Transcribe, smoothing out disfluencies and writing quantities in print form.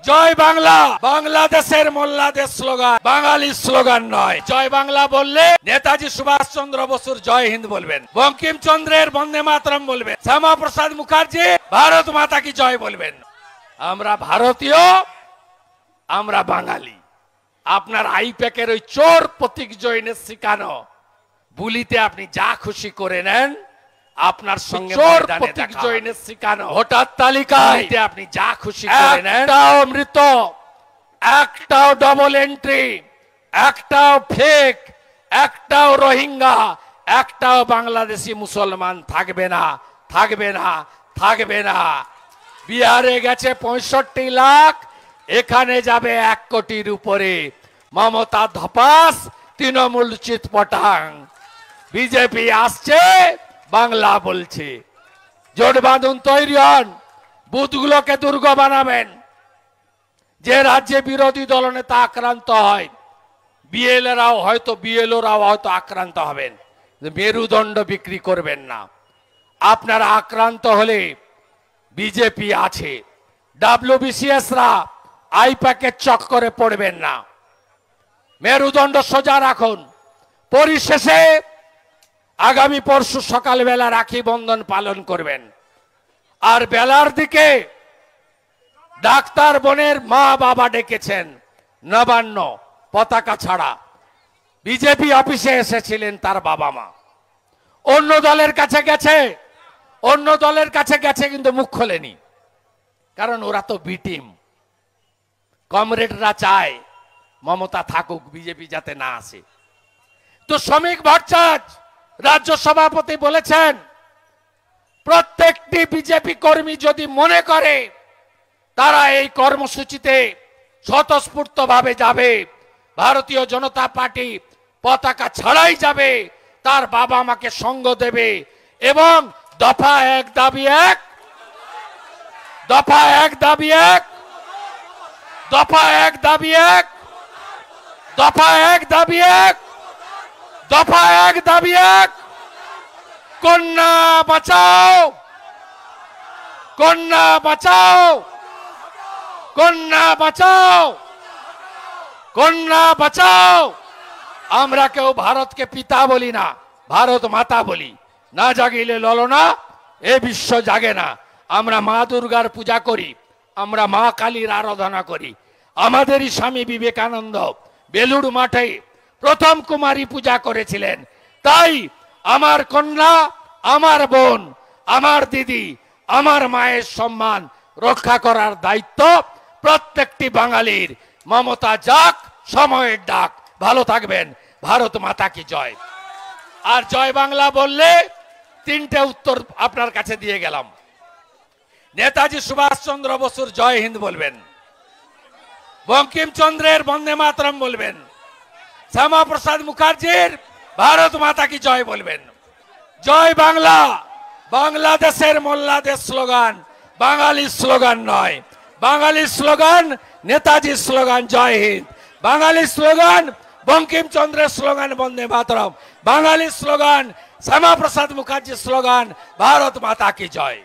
জয় বাংলা বাংলাদেশের মোল্লাদের স্লোগান, বাঙালির স্লোগান নয়। জয় বাংলা বললে নেতাজি সুভাষচন্দ্র বসুর জয় হিন্দ বলবেন, বঙ্কিমচন্দ্রের বন্দে মাতরম বলবেন, শ্যামাপ্রসাদ মুখার্জি ভারত মাতা কি জয় বলবেন। আমরা ভারতীয়, আমরা বাঙালি। আপনার আইপ্যাকের ওই চোর প্রতীক জৈনের শিখানো বুলিতে আপনি যা খুশি করে নেন, আপনার সঙ্গে চোর প্রতীক জৈনের শিখানো ভোটার তালিকায় আপনি যা খুশি করে নেন, একটাও মৃত, একটাও ডবল এন্ট্রি, একটাও ফেক, একটাও রোহিঙ্গা, একটাও বাংলাদেশি মুসলমান থাকবে না, থাকবে না, থাকবে না। বিহারে গেছে 65 লাখ, এখানে যাবে 1 কোটির উপরে। মমতা ধপাস, তৃণমূল চিৎপটাং। বিজেপি আসছে, বাংলা বলছে। জোট বাঁধুন, তৈরি হন, বুথগুলোকে দুর্গ বানাবেন। যে রাজ্যে বিরোধী দলনেতা আক্রান্ত হয়, বিএলওরাও হয়তো আক্রান্ত হবেন। মেরুদণ্ড বিক্রি করবেন না। আপনারা আক্রান্ত হলে বিজেপি আছে। ডাব্লিউবিসিএসরা আইপ্যাকের চক্করে পড়বেন না। মেরুদণ্ড সোজা রাখুন। পরিশেষে আগামী পরশু সকালবেলা রাখি বন্ধন পালন করবেন। আর বেলার দিকে ডাক্তার বোনের মা বাবা ডেকেছেন নবান্ন পতাকা ছাড়া। বিজেপি অফিসে এসেছিলেন তার বাবা মা। অন্য দলের কাছে গেছে, কিন্তু মুখ খোলেনি, কারণ ওরা তো বি টিম। কমরেডরা চায় মমতা থাকুক, বিজেপি যাতে না আসে। তো শ্রমিক ভট্টাচার্য রাজ্য সভাপতি বলেছেন, প্রত্যেকটি বিজেপি কর্মী যদি মনে করে তারা এই কর্মসূচিতে স্বতঃস্ফূর্তভাবে যাবে, ভারতীয় জনতা পার্টি পতাকা ছাড়াই যাবে, তার বাবা মাকে সঙ্গ দেবে এবং দফা 1 দাবি 1, দফা 1 দাবি 1, দফা 1 দাবি 1, দফা 1 দাবি 1, দফা 1 দাবি 1। কন্যা বাঁচাও, কন্যা বাঁচাও, কন্যা বাঁচাও, কন্যা বাঁচাও। আমরা কেউ ভারতকে পিতা বলি না, ভারত মাতা বলি। না জাগিলে ললনা, এ বিশ্ব জাগে না। আমরা মা দুর্গার পূজা করি, আমরা মা কালীর আরাধনা করি। আমাদেরই স্বামী বিবেকানন্দ বেলুড় মাঠে প্রথম কুমারী পূজা করেছিলেন। তাই আমার কন্যা, আমার বোন, আমার দিদি, আমার মায়ের সম্মান রক্ষা করার দায়িত্ব প্রত্যেকটি বাঙালির। মমতা যাক, সময়ের ডাক। ভালো থাকবেন। ভারত মাতা কি জয়। আর জয় বাংলা বললে 3টে উত্তর আপনার কাছে দিয়ে গেলাম। নেতাজি সুভাষচন্দ্র বসুর জয় হিন্দ বলবেন, বঙ্কিমচন্দ্রের বন্দে মাতরম বলবেন, শ্যামাপ্রসাদ মুখার্জির ভারত মাতা কি জয় বলবেন। জয় বাংলা বাংলাদেশের মোল্লাদের স্লোগান, বাঙালির স্লোগান নয়। বাঙালির স্লোগান নেতাজির স্লোগান জয় হিন্দ, বাঙালির স্লোগান বঙ্কিমচন্দ্রের স্লোগান বন্দে মাতরম, বাঙালির স্লোগান শ্যামাপ্রসাদ মুখার্জির স্লোগান ভারত মাতা কি জয়।